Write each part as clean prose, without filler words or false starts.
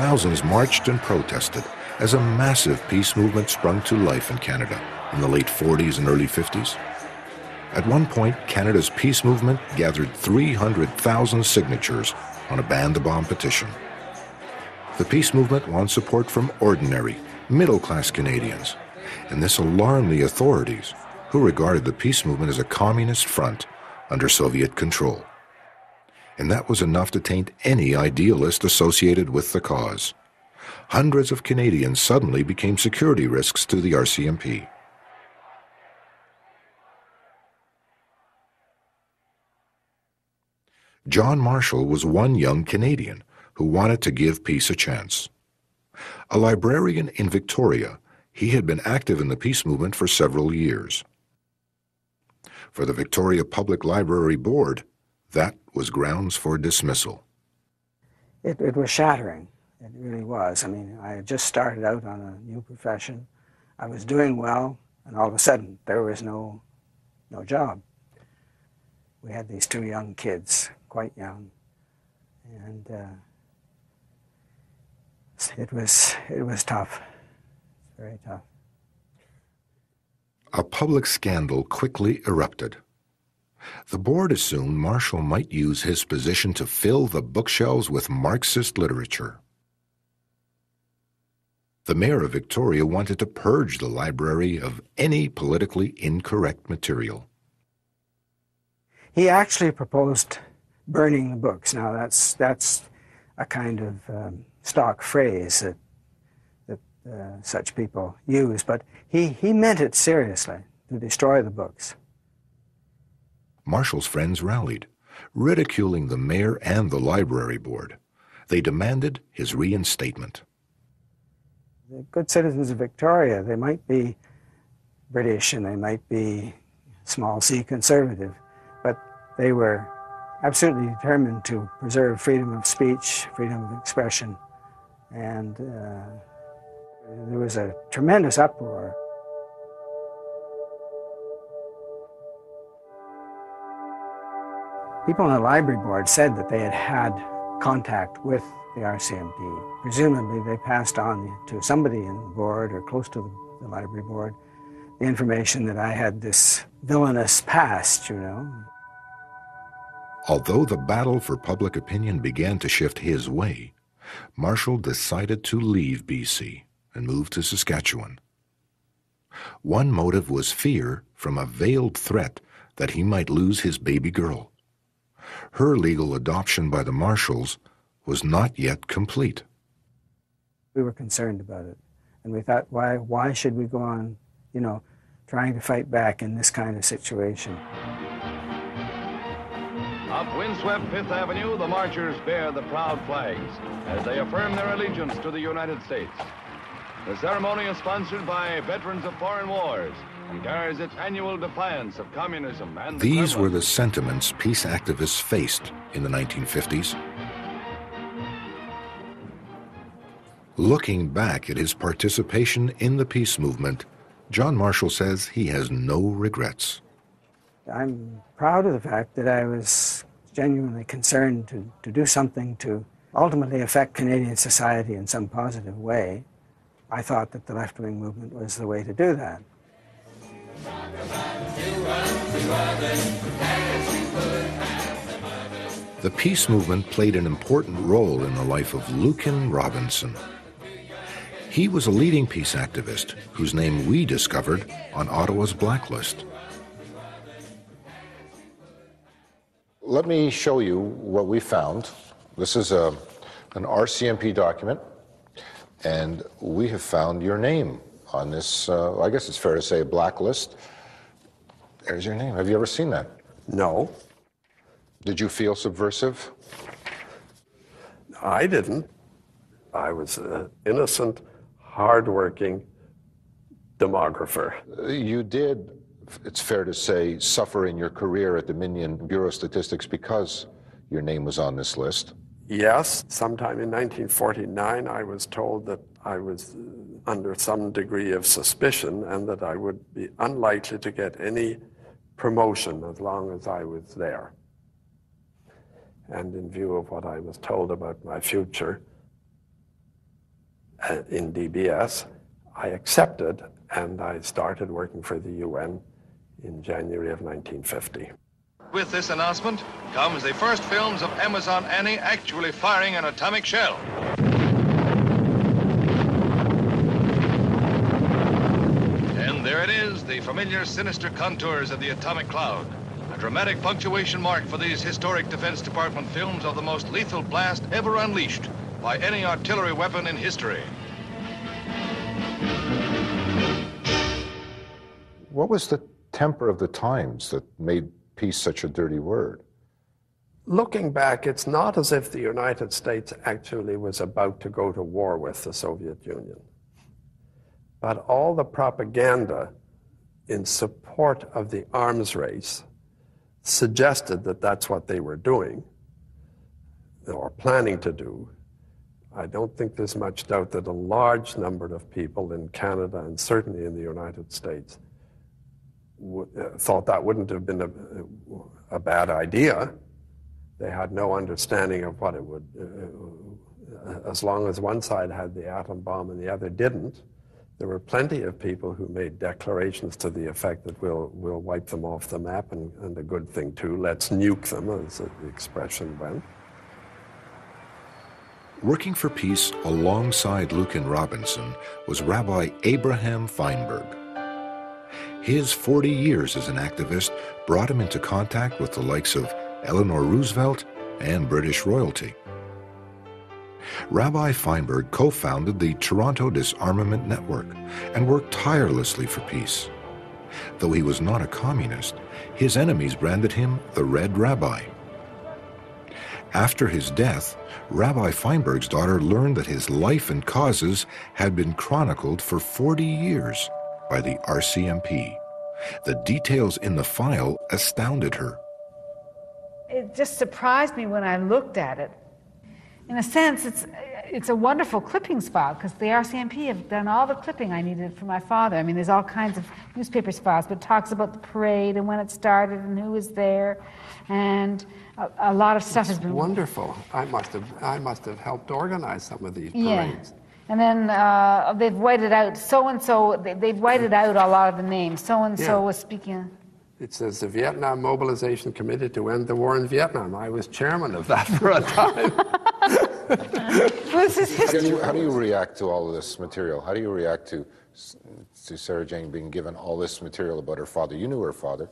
thousands marched and protested as a massive peace movement sprung to life in Canada in the late 40s and early 50s. At one point, Canada's peace movement gathered 300,000 signatures on a ban the bomb petition. The peace movement won support from ordinary, middle-class Canadians, and this alarmed the authorities, who regarded the peace movement as a communist front under Soviet control. And that was enough to taint any idealist associated with the cause. Hundreds of Canadians suddenly became security risks to the RCMP. John Marshall was one young Canadian who wanted to give peace a chance. A librarian in Victoria, he had been active in the peace movement for several years. For the Victoria Public Library Board, that was grounds for dismissal. It was shattering. It really was. I mean, I had just started out on a new profession. I was doing well, and all of a sudden, there was no job. We had these two young kids, quite young, and it was tough, very tough. A public scandal quickly erupted. The board assumed Marshall might use his position to fill the bookshelves with Marxist literature. The mayor of Victoria wanted to purge the library of any politically incorrect material. He actually proposed burning the books. Now that's a kind of stock phrase that such people use, but he meant it seriously, to destroy the books. Marshall's friends rallied, ridiculing the mayor and the library board. They demanded his reinstatement. The good citizens of Victoria, they might be British and they might be small c conservative, but they were absolutely determined to preserve freedom of speech, freedom of expression, and there was a tremendous uproar. People on the library board said that they had had contact with the RCMP. Presumably they passed on to somebody in the board or close to the library board the information that I had this villainous past, you know. Although the battle for public opinion began to shift his way, Marshall decided to leave BC and move to Saskatchewan. One motive was fear from a veiled threat that he might lose his baby girl. Her legal adoption by the Marshalls was not yet complete. We were concerned about it, and we thought, why should we go on, you know, trying to fight back in this kind of situation? Up windswept Fifth Avenue, the marchers bear the proud flags as they affirm their allegiance to the United States. The ceremony is sponsored by Veterans of Foreign Wars and carries its annual defiance of communism and the These were Kremlin. the sentiments peace activists faced in the 1950s. Looking back at his participation in the peace movement, John Marshall says he has no regrets. I'm proud of the fact that I was genuinely concerned to do something to ultimately affect Canadian society in some positive way. I thought that the left-wing movement was the way to do that. The peace movement played an important role in the life of Lucan Robinson. He was a leading peace activist whose name we discovered on Ottawa's blacklist. Let me show you what we found. This is an RCMP document, and we have found your name on this, I guess it's fair to say, a blacklist. There's your name. Have you ever seen that? No. Did you feel subversive? I didn't. I was an innocent, hardworking demographer. You did, it's fair to say, suffer in your career at the Dominion Bureau of Statistics because your name was on this list. Yes, sometime in 1949, I was told that I was under some degree of suspicion and that I would be unlikely to get any promotion as long as I was there. And in view of what I was told about my future, in DBS, I accepted, and I started working for the UN in January of 1950. With this announcement comes the first films of Amazon Annie actually firing an atomic shell. And there it is, the familiar sinister contours of the atomic cloud. A dramatic punctuation mark for these historic Defense Department films of the most lethal blast ever unleashed by any artillery weapon in history. What was the temper of the times that made peace such a dirty word? Looking back, it's not as if the United States actually was about to go to war with the Soviet Union. But all the propaganda in support of the arms race suggested that that's what they were doing, or planning to do. I don't think there's much doubt that a large number of people in Canada, and certainly in the United States, thought that wouldn't have been a bad idea. They had no understanding of what it would, as long as one side had the atom bomb and the other didn't. There were plenty of people who made declarations to the effect that we'll wipe them off the map, and a good thing too, let's nuke them, as the expression went. Working for peace alongside Lukin Robinson was Rabbi Abraham Feinberg. His 40 years as an activist brought him into contact with the likes of Eleanor Roosevelt and British royalty. Rabbi Feinberg co-founded the Toronto Disarmament Network and worked tirelessly for peace. Though he was not a communist, his enemies branded him the Red Rabbi. After his death, Rabbi Feinberg's daughter learned that his life and causes had been chronicled for 40 years by the RCMP. The details in the file astounded her. It just surprised me when I looked at it. In a sense, it's a wonderful clippings file, because the RCMP have done all the clipping I needed for my father. I mean, there's all kinds of newspapers files, but it talks about the parade and when it started and who was there, and a lot of stuff has been wonderful. I must have helped organize some of these parades. Yeah. And then they've whited out so-and-so, they've whited out a lot of the names. So-and-so was speaking. It says the Vietnam Mobilization Committee to End the War in Vietnam. I was chairman of that for a time. Well, this is history. How do you react to all of this material? How do you react to Sarah Jane being given all this material about her father? You knew her father.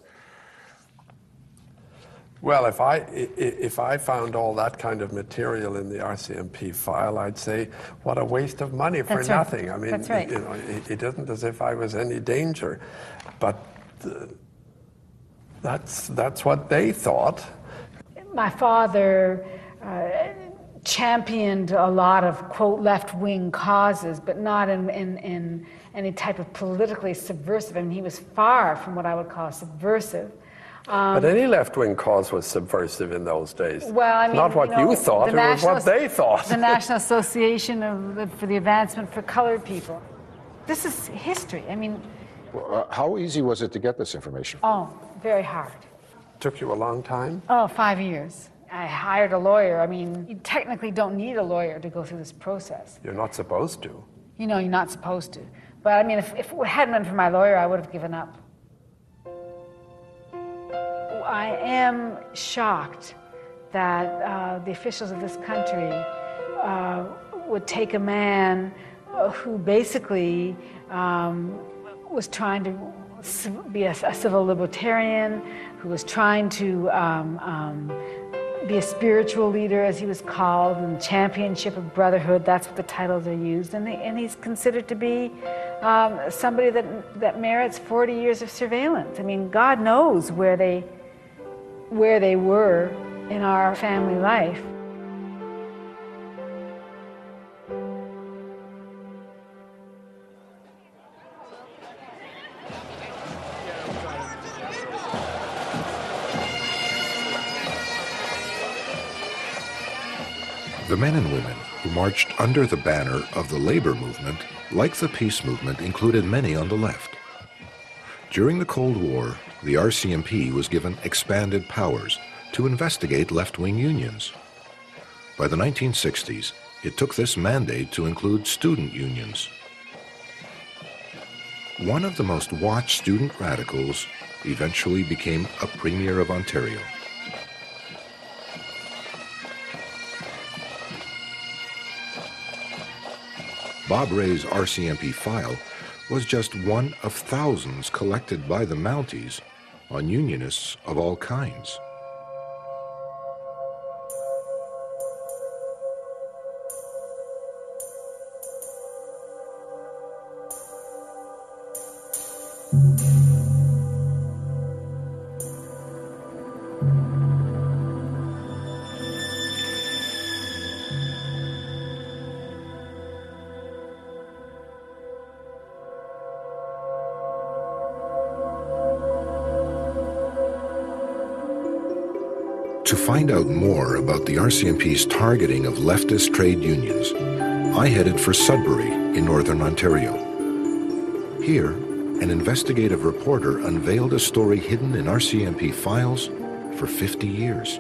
Well, if I found all that kind of material in the RCMP file, I'd say, what a waste of money for nothing. Right. I mean, that's right. You know, it isn't as if I was any danger, but that's what they thought. My father championed a lot of, quote, left-wing causes, but not in any type of politically subversive. I mean, he was far from what I would call subversive. But any left-wing cause was subversive in those days. Well, I mean, not what you thought, it was what they thought. The National Association for the Advancement for Colored People. This is history. I mean... How easy was it to get this information? Oh, very hard. Took you a long time? Oh, 5 years. I hired a lawyer. I mean, you technically don't need a lawyer to go through this process. You're not supposed to. You know, you're not supposed to. But I mean, if it hadn't been for my lawyer, I would have given up. I am shocked that the officials of this country would take a man who basically was trying to be a civil libertarian, who was trying to be a spiritual leader, as he was called, and the championship of brotherhood, that's what the titles are used, and he's considered to be somebody that merits 40 years of surveillance. I mean, God knows where they were in our family life. The men and women who marched under the banner of the labor movement, like the peace movement, included many on the left. During the Cold War, the RCMP was given expanded powers to investigate left-wing unions. By the 1960s, it took this mandate to include student unions. One of the most watched student radicals eventually became a Premier of Ontario. Bob Ray's RCMP file was just one of thousands collected by the Mounties on unionists of all kinds. To find out more about the RCMP's targeting of leftist trade unions, I headed for Sudbury in northern Ontario. Here, an investigative reporter unveiled a story hidden in RCMP files for 50 years.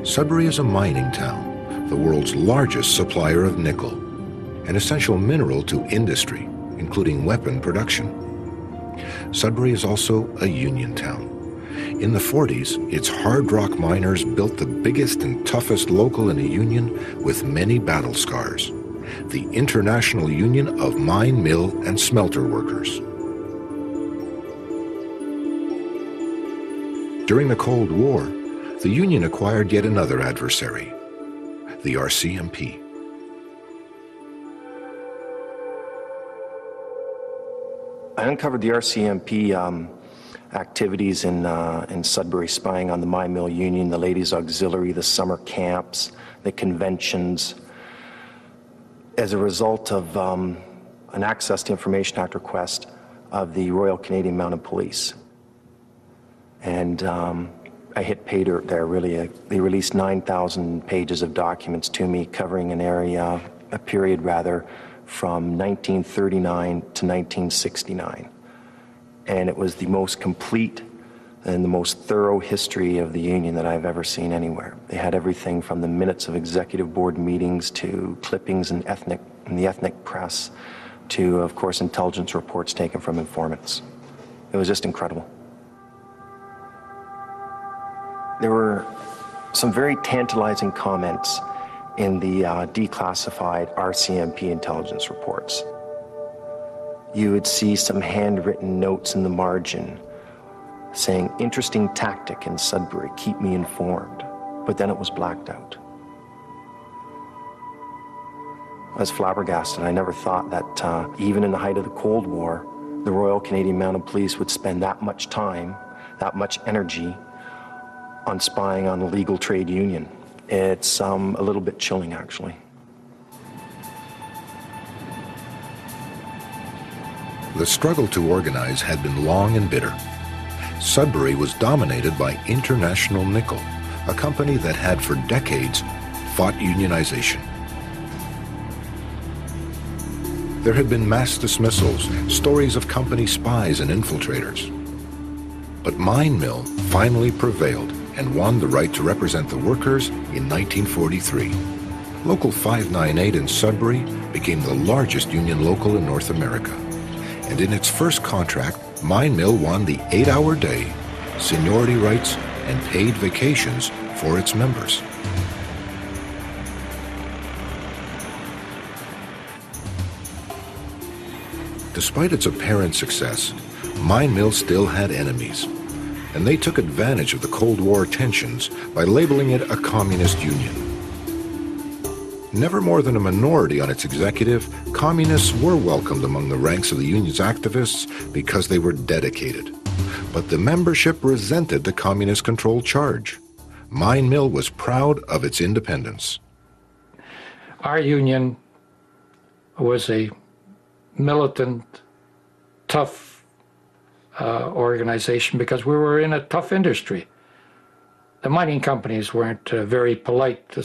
Sudbury is a mining town, the world's largest supplier of nickel, an essential mineral to industry, including weapon production. Sudbury is also a union town. In the 40s, its hard rock miners built the biggest and toughest local in a union with many battle scars, the International Union of Mine, Mill, and Smelter Workers. During the Cold War, the union acquired yet another adversary, the RCMP. I uncovered the RCMP activities in Sudbury, spying on the Mine Mill Union, the Ladies Auxiliary, the summer camps, the conventions, as a result of an Access to Information Act request of the Royal Canadian Mounted Police. And I hit pay dirt there, really. They released 9,000 pages of documents to me covering an area, a period rather, from 1939 to 1969. And it was the most complete and the most thorough history of the union that I've ever seen anywhere. They had everything from the minutes of executive board meetings to clippings in the ethnic press to, of course, intelligence reports taken from informants. It was just incredible. There were some very tantalizing comments in the declassified RCMP intelligence reports. You would see some handwritten notes in the margin saying, "Interesting tactic in Sudbury, keep me informed," but then it was blacked out. I was flabbergasted. I never thought that even in the height of the Cold War, the Royal Canadian Mounted Police would spend that much time, that much energy on spying on a legal trade union. It's a little bit chilling, actually. The struggle to organize had been long and bitter. Sudbury was dominated by International Nickel, a company that had for decades fought unionization. There had been mass dismissals, stories of company spies and infiltrators. But Mine Mill finally prevailed and won the right to represent the workers in 1943. Local 598 in Sudbury became the largest union local in North America. And in its first contract, Mine Mill won the 8-hour day, seniority rights, and paid vacations for its members. Despite its apparent success, Mine Mill still had enemies, and they took advantage of the Cold War tensions by labeling it a communist union. Never more than a minority on its executive, communists were welcomed among the ranks of the union's activists because they were dedicated. But the membership resented the communist-controlled charge. Mine Mill was proud of its independence. Our union was a militant, tough organization because we were in a tough industry. The mining companies weren't very polite.